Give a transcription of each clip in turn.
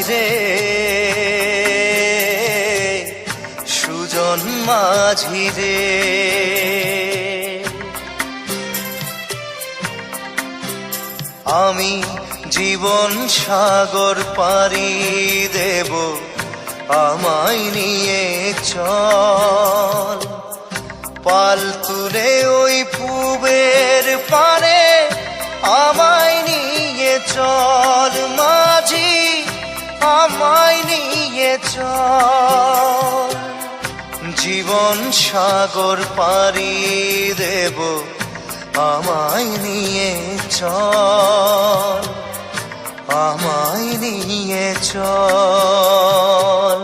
রে, সুজন মাঝি রে। আমি জীবন সাগর পাড়ি দেব, আমায় নিয়ে চল। পাল তুলে ওই পূবের পারে আমায় নিয়ে চল মাঝি, আমায় নিয়ে চল। জীবন সাগর পাড়ি দেব, আমায় নিয়ে চল, আমায় নিয়ে চল।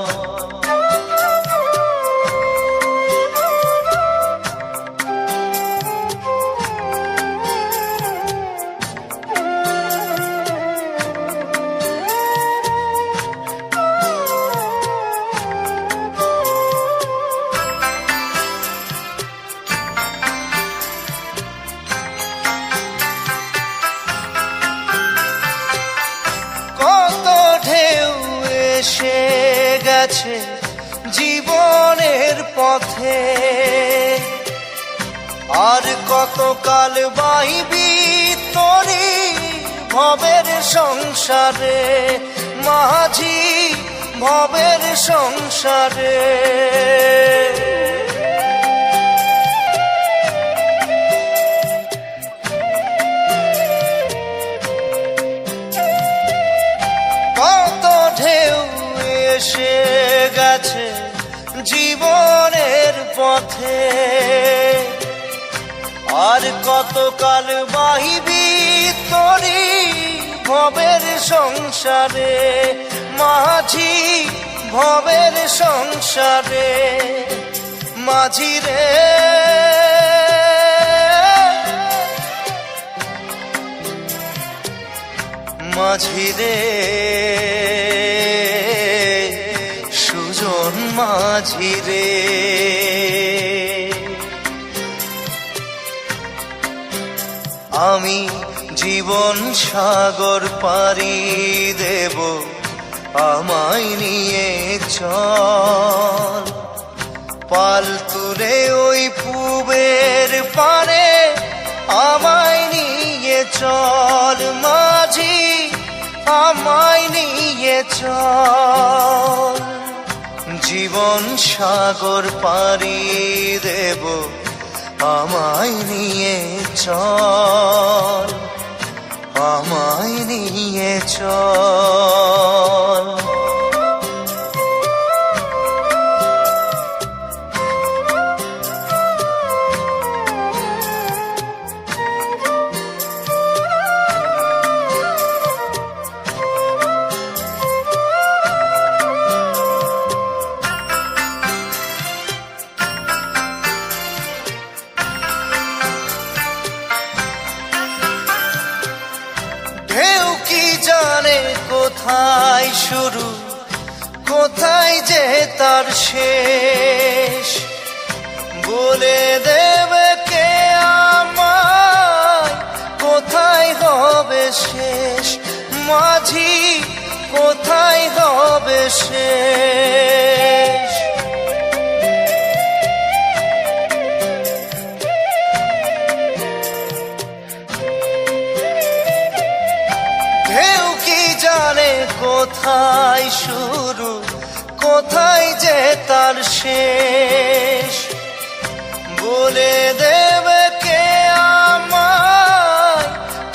এসে গেছে জীবনের পথে, আর কতকাল বাইবি তোরি ভবের সংসারে মাঝি, ভবের সংসারে। এসে গেছে জীবনের পথে, আর কতকাল বাহিবি তোরি ভবের সংসারে মাঝি, ভবের সংসারে। মাঝি রে, মাঝি রে, সুজন মাঝি রে। আমি জীবন সাগর পাড়ি দেব, আমায় নিয়ে চল। পাল তুলে ওই পূবের পারে আমায় নিয়ে চল মাঝি, আমায় নিয়ে চল। জীবন সাগর পাড়ি দেব, আমায় নিয়ে চল, আমায় নিয়ে চল। জানে কোথায় শুরু, কোথায় যে তার শেষ, বলে দেবে কে আমায় কোথায় হবে শেষ। মাঝি কোথায় হবে শেষ। জানে কোথায় শুরু, কোথায় যে তার শেষ, বলে দেবে কে আমায়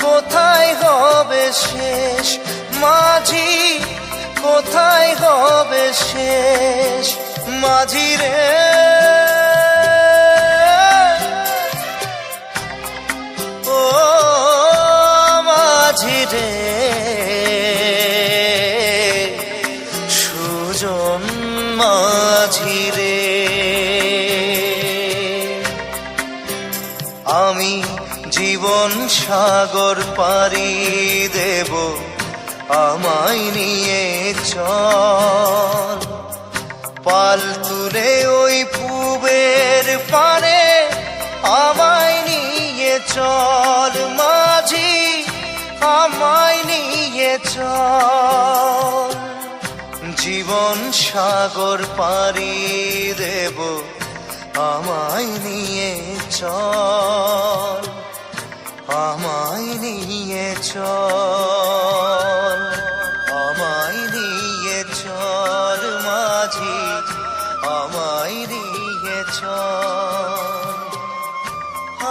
কোথায় হবে শেষ। মাঝি কোথায় হবে শেষ। মাঝি রে, ও মাঝি রে, সুজন মাঝি রে। আমি জীবন সাগর পাড়ি দেব, আমায় নিয়ে চল। পাল তুলে ওই পূবের পারে আমায় নিয়ে চল মাঝি, আমায় নিয়ে চল। জীবন সাগর পাড়ি দেব আমায় নিয়ে চল, আমায় নিয়ে চল, আমায় নিয়ে চল মাঝি, আমায় নিয়ে চল,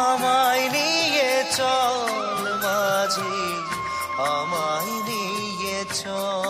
আমায় নিয়ে চল মাঝি, আমায় নিয়ে চল।